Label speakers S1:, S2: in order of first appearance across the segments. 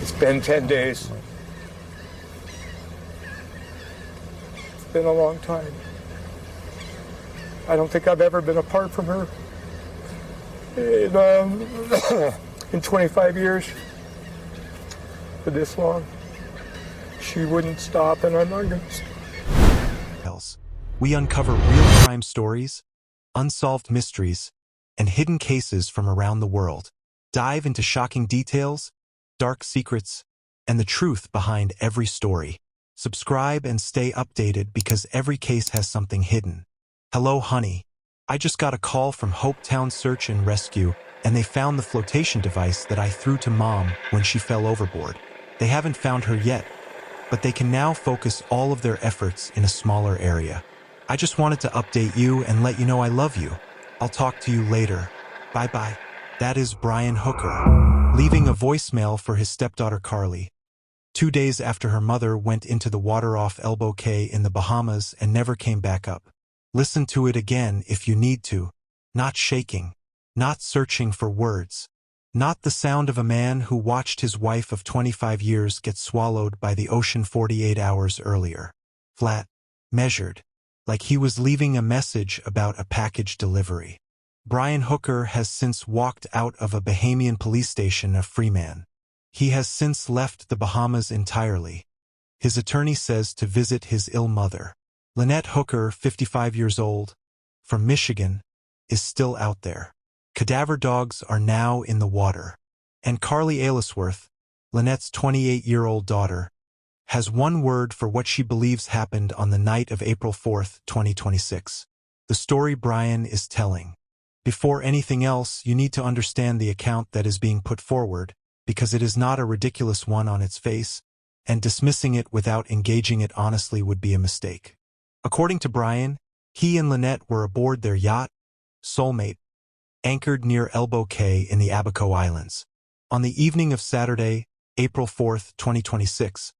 S1: It's been 10 days. It's been a long time. I don't think I've ever been apart from her in 25 years. For this long. She wouldn't stop, and I'm not going to stop.
S2: We uncover real crime stories, unsolved mysteries, and hidden cases from around the world. Dive into shocking details, dark secrets, and the truth behind every story. Subscribe and stay updated because every case has something hidden. Hello, honey. I just got a call from Hopetown Search and Rescue, and they found the flotation device that I threw to Mom when she fell overboard. They haven't found her yet, but they can now focus all of their efforts in a smaller area. I just wanted to update you and let you know I love you. I'll talk to you later. Bye-bye. That is Brian Hooker, leaving a voicemail for his stepdaughter Carly. 2 days after her mother went into the water off Elbow Cay in the Bahamas and never came back up. Listen to it again if you need to. Not shaking. Not searching for words. Not the sound of a man who watched his wife of 25 years get swallowed by the ocean 48 hours earlier. Flat. Measured. Like he was leaving a message about a package delivery. Brian Hooker has since walked out of a Bahamian police station a free man. He has since left the Bahamas entirely. His attorney says to visit his ill mother. Lynette Hooker, 55 years old, from Michigan, is still out there. Cadaver dogs are now in the water. And Carly Aylesworth, Lynette's 28-year-old daughter, has one word for what she believes happened on the night of April 4, 2026. The story Brian is telling. Before anything else, you need to understand the account that is being put forward, because it is not a ridiculous one on its face, and dismissing it without engaging it honestly would be a mistake. According to Brian, he and Lynette were aboard their yacht, Soulmate, anchored near Elbow Cay in the Abaco Islands. On the evening of Saturday, April 4, 2026,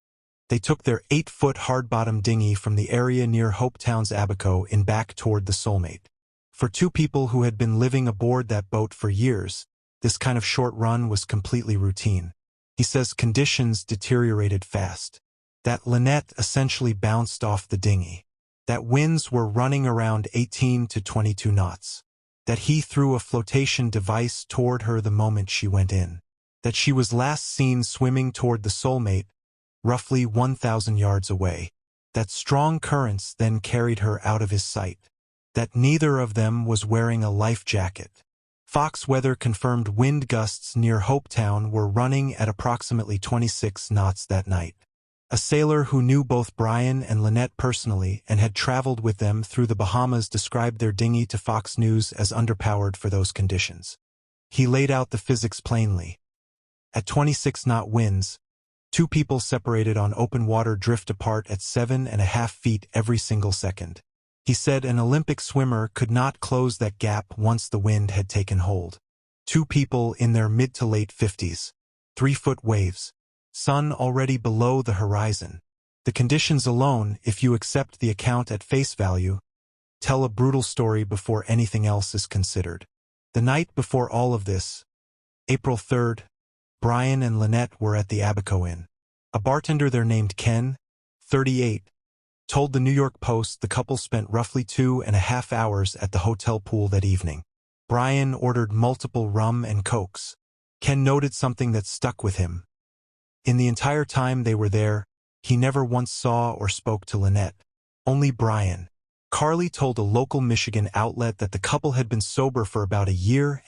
S2: they took their 8-foot hard-bottom dinghy from the area near Hopetown's Abaco Inn back toward the Soulmate. For two people who had been living aboard that boat for years, this kind of short run was completely routine. He says conditions deteriorated fast. That Lynette essentially bounced off the dinghy. That winds were running around 18 to 22 knots. That he threw a flotation device toward her the moment she went in. That she was last seen swimming toward the Soulmate, roughly 1,000 yards away. That strong currents then carried her out of his sight. That neither of them was wearing a life jacket. Fox weather confirmed wind gusts near Hopetown were running at approximately 26 knots that night. A sailor who knew both Brian and Lynette personally and had traveled with them through the Bahamas described their dinghy to Fox News as underpowered for those conditions. He laid out the physics plainly. At 26-knot winds, two people separated on open water drift apart at 7.5 feet every single second. He said an Olympic swimmer could not close that gap once the wind had taken hold. Two people in their mid to late 50s. 3-foot waves. Sun already below the horizon. The conditions alone, if you accept the account at face value, tell a brutal story before anything else is considered. The night before all of this, April 3rd, Brian and Lynette were at the Abaco Inn. A bartender there named Ken, 38, told the New York Post the couple spent roughly 2.5 hours at the hotel pool that evening. Brian ordered multiple rum and cokes. Ken noted something that stuck with him. In the entire time they were there, he never once saw or spoke to Lynette. Only Brian. Carly told a local Michigan outlet that the couple had been sober for about 1.5 years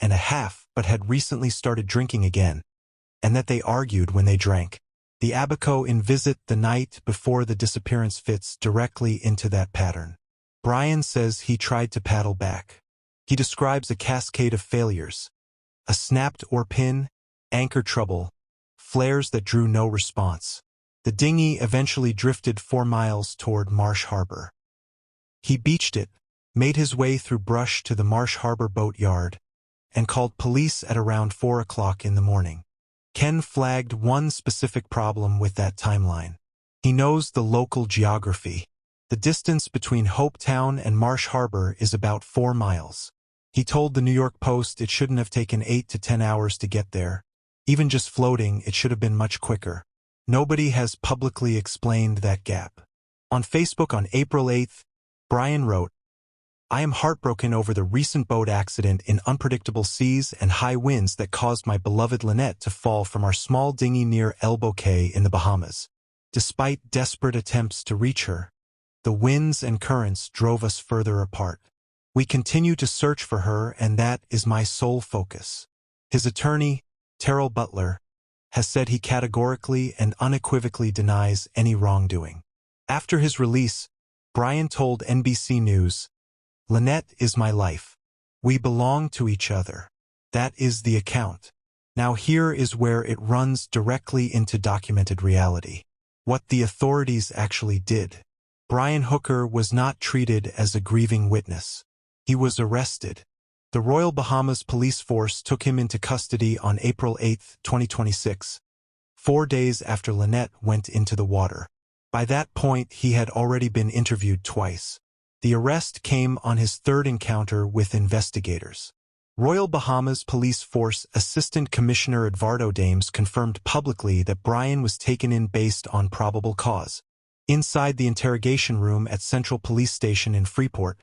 S2: but had recently started drinking again, and that they argued when they drank. The Abaco Inn visit the night before the disappearance fits directly into that pattern. Brian says he tried to paddle back. He describes a cascade of failures. A snapped oar pin, anchor trouble, flares that drew no response. The dinghy eventually drifted 4 miles toward Marsh Harbor. He beached it, made his way through brush to the Marsh Harbor boat yard, and called police at around 4 o'clock in the morning. Ken flagged one specific problem with that timeline. He knows the local geography. The distance between Hopetown and Marsh Harbor is about 4 miles. He told the New York Post it shouldn't have taken 8 to 10 hours to get there, Even just floating, it should have been much quicker. Nobody has publicly explained that gap. On Facebook on April 8th, Brian wrote, "I am heartbroken over the recent boat accident in unpredictable seas and high winds that caused my beloved Lynette to fall from our small dinghy near Elbow Cay in the Bahamas. Despite desperate attempts to reach her, the winds and currents drove us further apart. We continue to search for her, and that is my sole focus." His attorney, Terrell Butler, has said he categorically and unequivocally denies any wrongdoing. After his release, Brian told NBC News, "Lynette is my life. We belong to each other. That is the account." Now here is where it runs directly into documented reality. What the authorities actually did. Brian Hooker was not treated as a grieving witness. He was arrested. The Royal Bahamas Police Force took him into custody on April 8, 2026, 4 days after Lynette went into the water. By that point, he had already been interviewed twice. The arrest came on his third encounter with investigators. Royal Bahamas Police Force Assistant Commissioner Edvardo Dames confirmed publicly that Brian was taken in based on probable cause. Inside the interrogation room at Central Police Station in Freeport,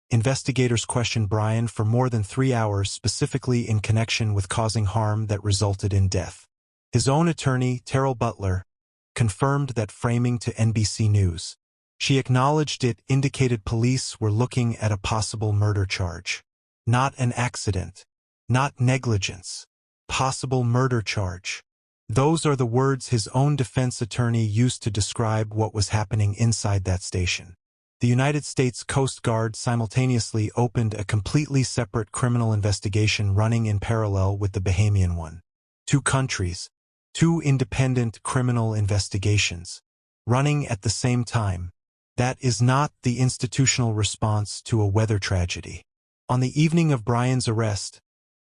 S2: investigators questioned Brian for more than 3 hours, specifically in connection with causing harm that resulted in death. His own attorney, Terrell Butler, confirmed that framing to NBC News. She acknowledged it indicated police were looking at a possible murder charge. Not an accident. Not negligence. Possible murder charge. Those are the words his own defense attorney used to describe what was happening inside that station. The United States Coast Guard simultaneously opened a completely separate criminal investigation running in parallel with the Bahamian one. 2 countries, 2 independent criminal investigations, running at the same time. That is not the institutional response to a weather tragedy. On the evening of Brian's arrest,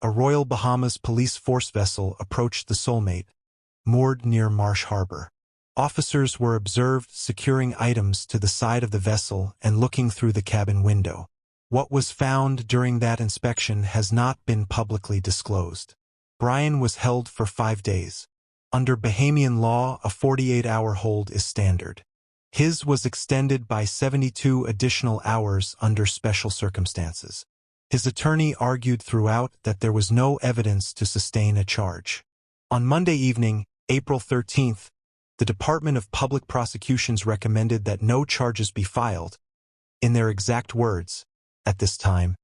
S2: a Royal Bahamas Police Force vessel approached the Soulmate, moored near Marsh Harbor. Officers were observed securing items to the side of the vessel and looking through the cabin window. What was found during that inspection has not been publicly disclosed. Brian was held for 5 days. Under Bahamian law, a 48-hour hold is standard. His was extended by 72 additional hours under special circumstances. His attorney argued throughout that there was no evidence to sustain a charge. On Monday evening, April 13th, the Department of Public Prosecutions recommended that no charges be filed, in their exact words, at this time,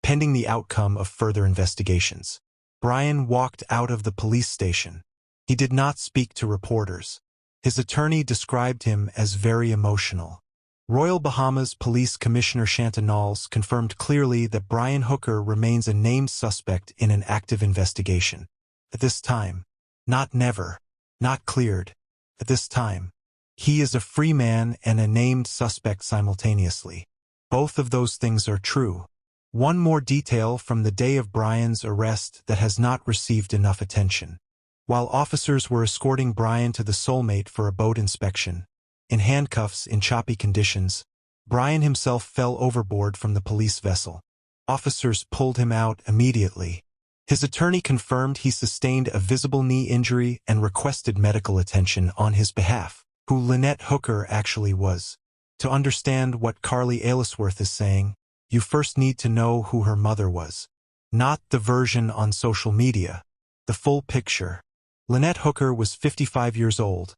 S2: pending the outcome of further investigations. Brian walked out of the police station. He did not speak to reporters. His attorney described him as very emotional. Royal Bahamas Police Commissioner Shanta Knowles confirmed clearly that Brian Hooker remains a named suspect in an active investigation. At this time, not never, not cleared. At this time, he is a free man and a named suspect simultaneously. Both of those things are true. One more detail from the day of Brian's arrest that has not received enough attention. While officers were escorting Brian to the Soulmate for a boat inspection, in handcuffs in choppy conditions, Brian himself fell overboard from the police vessel. Officers pulled him out immediately. His attorney confirmed he sustained a visible knee injury and requested medical attention on his behalf, who Lynette Hooker actually was. To understand what Carly Aylesworth is saying, you first need to know who her mother was. Not the version on social media. The full picture. Lynette Hooker was 55 years old,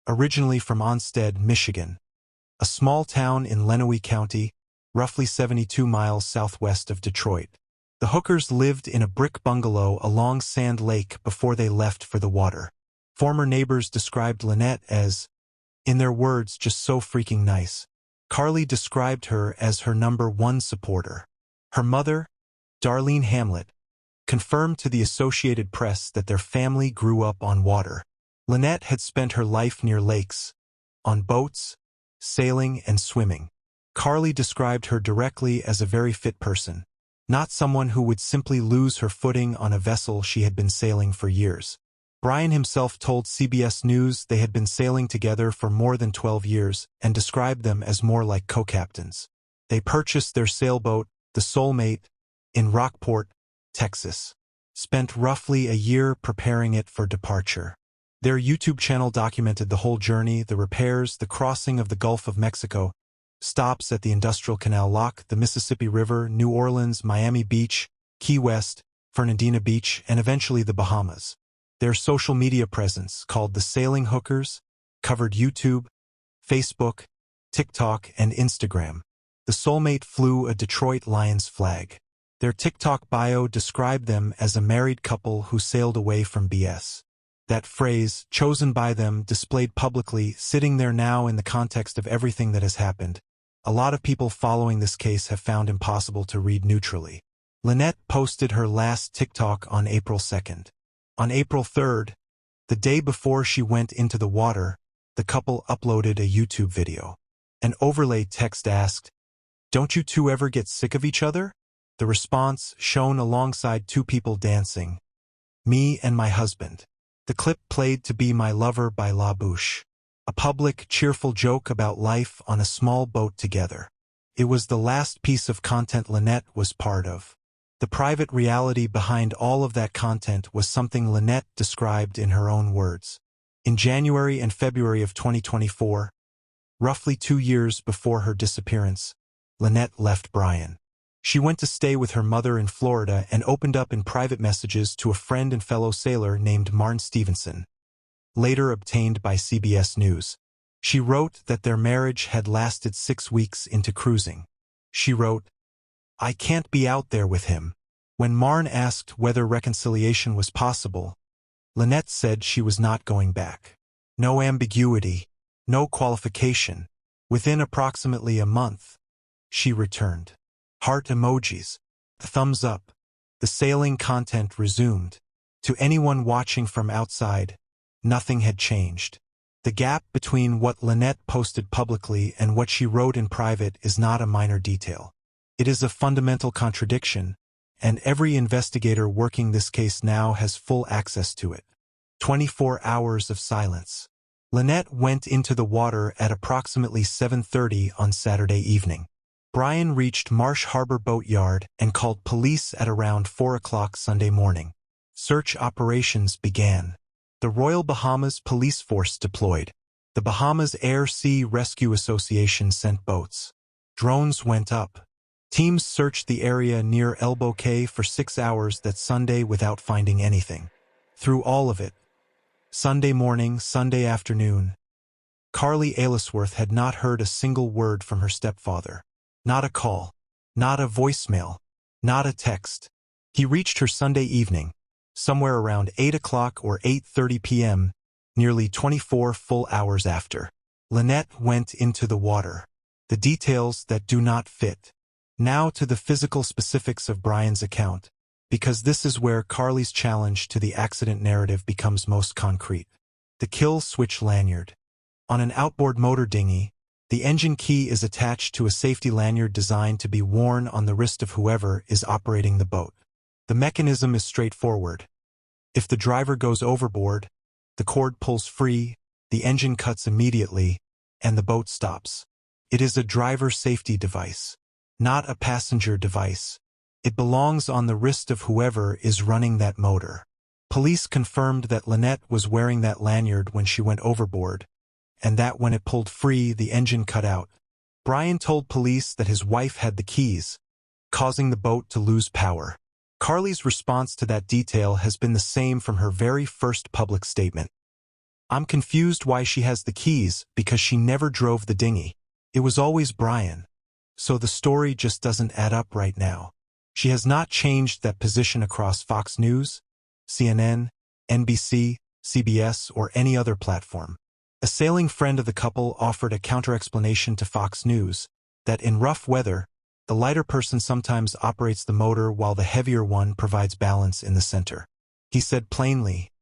S2: originally from Onstead, Michigan, a small town in Lenawee County, roughly 72 miles southwest of Detroit. The Hookers lived in a brick bungalow along Sand Lake before they left for the water. Former neighbors described Lynette as, in their words, just so freaking nice. Carly described her as her #1 supporter. Her mother, Darlene Hamlet, confirmed to the Associated Press that their family grew up on water. Lynette had spent her life near lakes, on boats, sailing and swimming. Carly described her directly as a very fit person, not someone who would simply lose her footing on a vessel she had been sailing for years. Brian himself told CBS News they had been sailing together for more than 12 years and described them as more like co-captains. They purchased their sailboat, the Soulmate, in Rockport, Texas. spent roughly a year preparing it for departure. Their YouTube channel documented the whole journey, the repairs, the crossing of the Gulf of Mexico, stops at the Industrial Canal Lock, the Mississippi River, New Orleans, Miami Beach, Key West, Fernandina Beach, and eventually the Bahamas. Their social media presence, called the Sailing Hookers, covered YouTube, Facebook, TikTok, and Instagram. The soulmate flew a Detroit Lions flag. Their TikTok bio described them as a married couple who sailed away from BS. That phrase, chosen by them, displayed publicly, sitting there now in the context of everything that has happened, a lot of people following this case have found impossible to read neutrally. Lynette posted her last TikTok on April 2nd. On April 3rd, the day before she went into the water, the couple uploaded a YouTube video. An overlay text asked, "Don't you two ever get sick of each other?" The response, shown alongside two people dancing. "Me and my husband." The clip played to Be My Lover by La Bouche, a public, cheerful joke about life on a small boat together. It was the last piece of content Lynette was part of. The private reality behind all of that content was something Lynette described in her own words. In January and February of 2024, roughly 2 years before her disappearance, Lynette left Brian. She went to stay with her mother in Florida and opened up in private messages to a friend and fellow sailor named Martin Stevenson, later obtained by CBS News. She wrote that their marriage had lasted 6 weeks into cruising. She wrote, "I can't be out there with him." When Martin asked whether reconciliation was possible, Lynette said she was not going back. No ambiguity, no qualification. Within approximately a month, she returned. Heart emojis, the thumbs up. The sailing content resumed. To anyone watching from outside, nothing had changed. The gap between what Lynette posted publicly and what she wrote in private is not a minor detail. It is a fundamental contradiction, and every investigator working this case now has full access to it. 24 hours of silence. Lynette went into the water at approximately 7:30 on Saturday evening. Brian reached Marsh Harbor Boatyard and called police at around 4 o'clock Sunday morning. Search operations began. The Royal Bahamas Police Force deployed. The Bahamas Air Sea Rescue Association sent boats. Drones went up. Teams searched the area near Elbow Cay for 6 hours that Sunday without finding anything. Through all of it, Sunday morning, Sunday afternoon, Carly Aylesworth had not heard a single word from her stepfather. Not a call, not a voicemail, not a text. He reached her Sunday evening, somewhere around 8 o'clock or 8:30 p.m., nearly 24 full hours after. Lynette went into the water. The details that do not fit. Now to the physical specifics of Brian's account, because this is where Carly's challenge to the accident narrative becomes most concrete. The kill switch lanyard. On an outboard motor dinghy, the engine key is attached to a safety lanyard designed to be worn on the wrist of whoever is operating the boat. The mechanism is straightforward. If the driver goes overboard, the cord pulls free, the engine cuts immediately, and the boat stops. It is a driver safety device, not a passenger device. It belongs on the wrist of whoever is running that motor. Police confirmed that Lynette was wearing that lanyard when she went overboard, and that when it pulled free, the engine cut out. Brian told police that his wife had the keys, causing the boat to lose power. Carly's response to that detail has been the same from her very first public statement. "I'm confused why she has the keys because she never drove the dinghy. It was always Brian. So the story just doesn't add up right now." She has not changed that position across Fox News, CNN, NBC, CBS, or any other platform. A sailing friend of the couple offered a counter-explanation to Fox News, that in rough weather, the lighter person sometimes operates the motor while the heavier one provides balance in the center. He said plainly,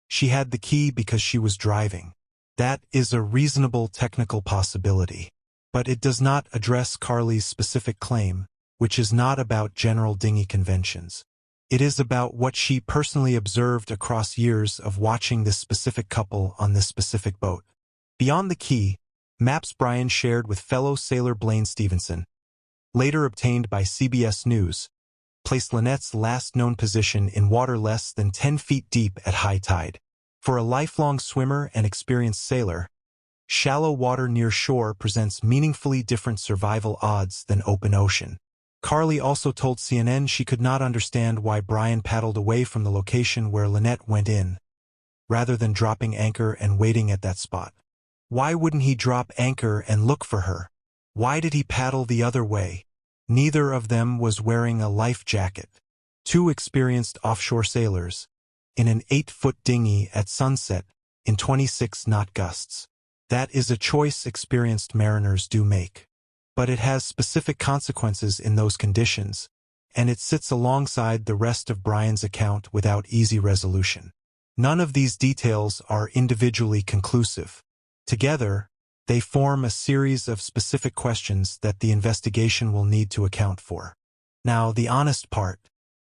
S2: "She had the key because she was driving." That is a reasonable technical possibility. But it does not address Carly's specific claim, which is not about general dinghy conventions. It is about what she personally observed across years of watching this specific couple on this specific boat. Beyond the key, maps Brian shared with fellow sailor Blaine Stevenson, later obtained by CBS News, placed Lynette's last known position in water less than 10 feet deep at high tide. For a lifelong swimmer and experienced sailor, shallow water near shore presents meaningfully different survival odds than open ocean. Carly also told CNN she could not understand why Brian paddled away from the location where Lynette went in, rather than dropping anchor and waiting at that spot. Why wouldn't he drop anchor and look for her? Why did he paddle the other way? Neither of them was wearing a life jacket. Two experienced offshore sailors, in an 8-foot dinghy at sunset, in 26-knot gusts. That is a choice experienced mariners do make. But it has specific consequences in those conditions, and it sits alongside the rest of Brian's account without easy resolution. None of these details are individually conclusive. Together, they form a series of specific questions that the investigation will need to account for. Now, the honest part,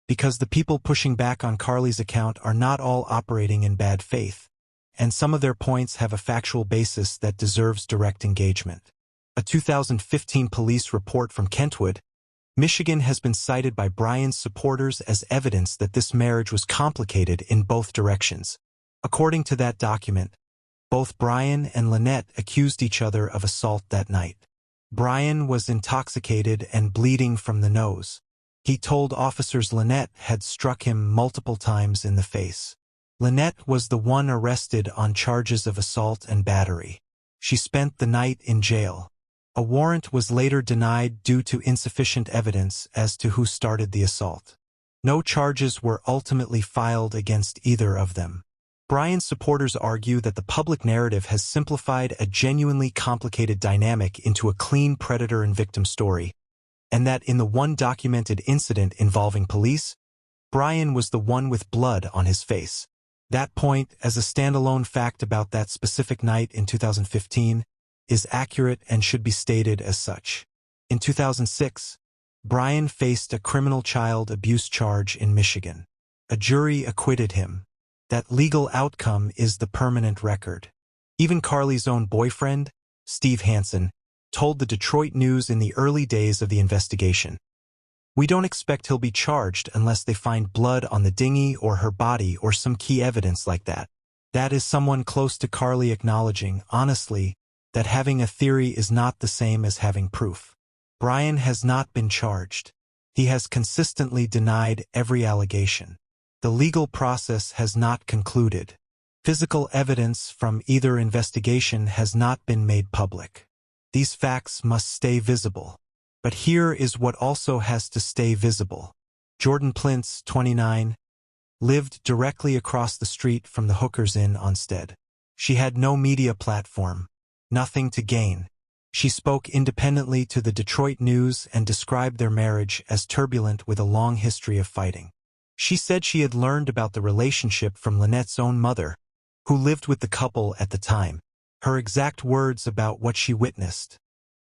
S2: because the people pushing back on Carly's account are not all operating in bad faith, and some of their points have a factual basis that deserves direct engagement. A 2015 police report from Kentwood, Michigan has been cited by Brian's supporters as evidence that this marriage was complicated in both directions. According to that document, both Brian and Lynette accused each other of assault that night. Brian was intoxicated and bleeding from the nose. He told officers Lynette had struck him multiple times in the face. Lynette was the one arrested on charges of assault and battery. She spent the night in jail. A warrant was later denied due to insufficient evidence as to who started the assault. No charges were ultimately filed against either of them. Brian's supporters argue that the public narrative has simplified a genuinely complicated dynamic into a clean predator and victim story, and that in the one documented incident involving police, Brian was the one with blood on his face. That point, as a standalone fact about that specific night in 2015, is accurate and should be stated as such. In 2006, Brian faced a criminal child abuse charge in Michigan. A jury acquitted him. That legal outcome is the permanent record. Even Carly's own boyfriend, Steve Hansen, told the Detroit News in the early days of the investigation, "We don't expect he'll be charged unless they find blood on the dinghy or her body or some key evidence like that." That is someone close to Carly acknowledging, honestly, that having a theory is not the same as having proof. Brian has not been charged. He has consistently denied every allegation. The legal process has not concluded. Physical evidence from either investigation has not been made public. These facts must stay visible. But here is what also has to stay visible. Jordan Plintz, 29, lived directly across the street from the Hooker's Inn on Stead. She had no media platform. Nothing to gain. She spoke independently to the Detroit News and described their marriage as turbulent with a long history of fighting. She said she had learned about the relationship from Lynette's own mother, who lived with the couple at the time. Her exact words about what she witnessed: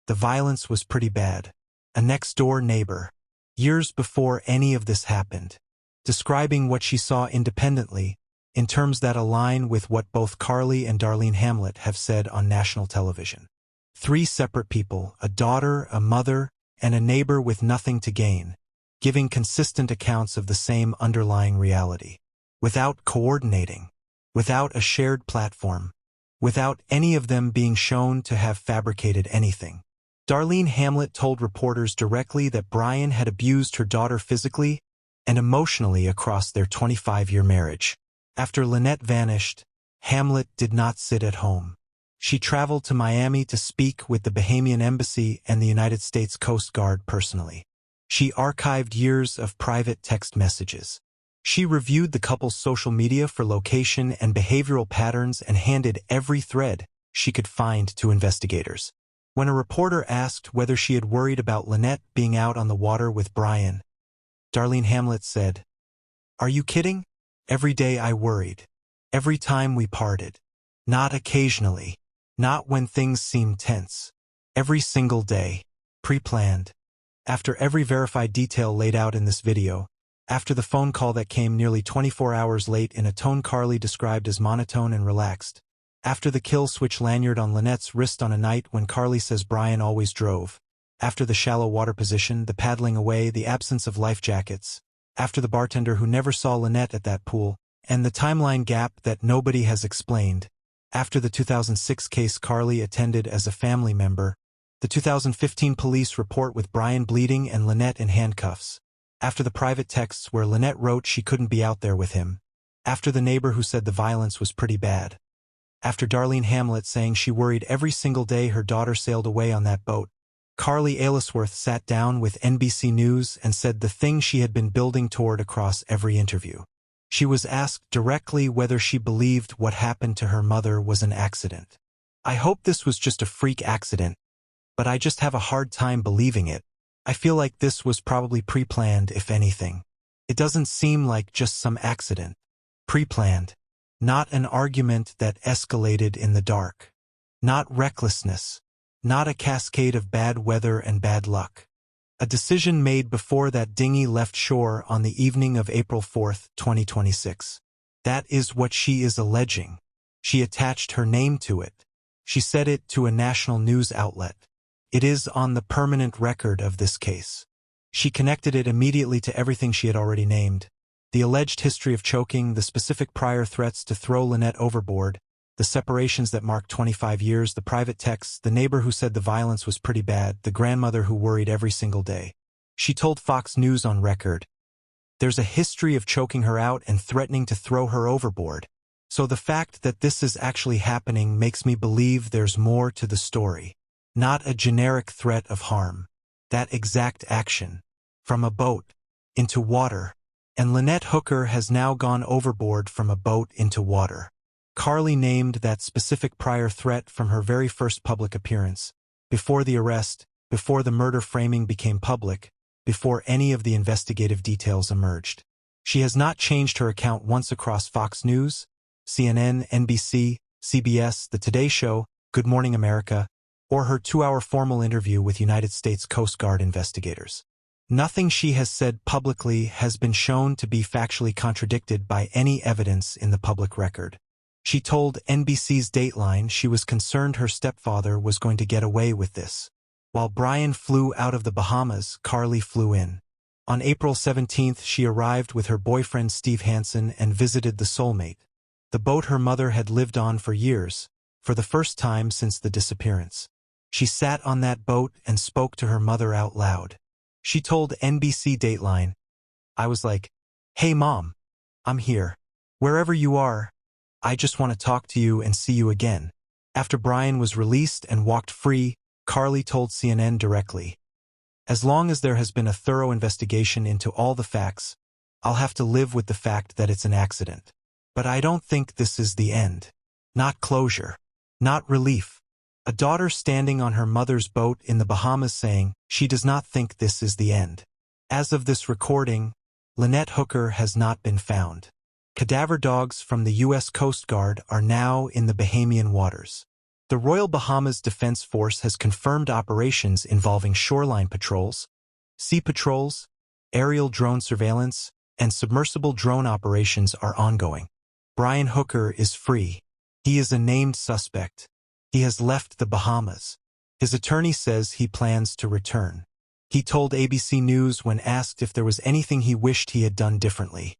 S2: "The violence was pretty bad. A next-door neighbor. Years before any of this happened." Describing what she saw independently, in terms that align with what both Carly and Darlene Hamlet have said on national television. Three separate people, a daughter, a mother, and a neighbor with nothing to gain, giving consistent accounts of the same underlying reality. Without coordinating, without a shared platform, without any of them being shown to have fabricated anything. Darlene Hamlet told reporters directly that Brian had abused her daughter physically and emotionally across their 25-year marriage. After Lynette vanished, Hamlet did not sit at home. She traveled to Miami to speak with the Bahamian Embassy and the United States Coast Guard personally. She archived years of private text messages. She reviewed the couple's social media for location and behavioral patterns and handed every thread she could find to investigators. When a reporter asked whether she had worried about Lynette being out on the water with Brian, Darlene Hamlet said, "Are you kidding? Every day I worried. Every time we parted. Not occasionally. Not when things seemed tense. Every single day. Pre-planned." After every verified detail laid out in this video, after the phone call that came nearly 24 hours late in a tone Carly described as monotone and relaxed, after the kill switch lanyard on Lynette's wrist on a night when Carly says Brian always drove, After the shallow water position, the paddling away, the absence of life jackets. After the bartender who never saw Lynette at that pool, and the timeline gap that nobody has explained. After the 2006 case Carly attended as a family member. The 2015 police report with Brian bleeding and Lynette in handcuffs. After the private texts where Lynette wrote she couldn't be out there with him. After the neighbor who said the violence was pretty bad. After Darlene Hamlet saying she worried every single day her daughter sailed away on that boat. Carly Aylesworth sat down with NBC News and said the thing she had been building toward across every interview. She was asked directly whether she believed what happened to her mother was an accident. I hope this was just a freak accident, but I just have a hard time believing it. I feel like this was probably pre-planned, if anything. It doesn't seem like just some accident. Pre-planned. Not an argument that escalated in the dark. Not recklessness. Not a cascade of bad weather and bad luck. A decision made before that dinghy left shore on the evening of April 4, 2026. That is what she is alleging. She attached her name to it. She said it to a national news outlet. It is on the permanent record of this case. She connected it immediately to everything she had already named. The alleged history of choking, the specific prior threats to throw Lynette overboard, the separations that marked 25 years, the private texts, the neighbor who said the violence was pretty bad, the grandmother who worried every single day. She told Fox News on record, "There's a history of choking her out and threatening to throw her overboard. So the fact that this is actually happening makes me believe there's more to the story. Not a generic threat of harm. That exact action. From a boat. Into water. And Lynette Hooker has now gone overboard from a boat into water." Carly named that specific prior threat from her very first public appearance, before the arrest, before the murder framing became public, before any of the investigative details emerged. She has not changed her account once across Fox News, CNN, NBC, CBS, The Today Show, Good Morning America, or her 2-hour formal interview with United States Coast Guard investigators. Nothing she has said publicly has been shown to be factually contradicted by any evidence in the public record. She told NBC's Dateline she was concerned her stepfather was going to get away with this. While Brian flew out of the Bahamas, Carly flew in. On April 17th, she arrived with her boyfriend Steve Hansen and visited the Soulmate, the boat her mother had lived on for years, for the first time since the disappearance. She sat on that boat and spoke to her mother out loud. She told NBC Dateline, "I was like, hey Mom, I'm here. Wherever you are, I just want to talk to you and see you again." After Brian was released and walked free, Carly told CNN directly, "As long as there has been a thorough investigation into all the facts, I'll have to live with the fact that it's an accident. But I don't think this is the end. Not closure. Not relief." A daughter standing on her mother's boat in the Bahamas saying she does not think this is the end. As of this recording, Lynette Hooker has not been found. Cadaver dogs from the U.S. Coast Guard are now in the Bahamian waters. The Royal Bahamas Defense Force has confirmed operations involving shoreline patrols, sea patrols, aerial drone surveillance, and submersible drone operations are ongoing. Brian Hooker is free. He is a named suspect. He has left the Bahamas. His attorney says he plans to return. He told ABC News when asked if there was anything he wished he had done differently,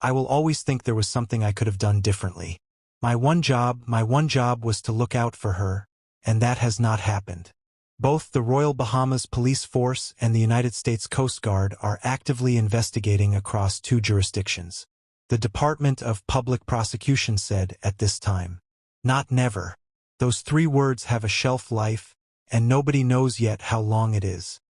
S2: "I will always think there was something I could have done differently. My one job was to look out for her, and that has not happened." Both the Royal Bahamas Police Force and the United States Coast Guard are actively investigating across 2 jurisdictions. The Department of Public Prosecution said at this time, "Not never." Those 3 words have a shelf life, and nobody knows yet how long it is.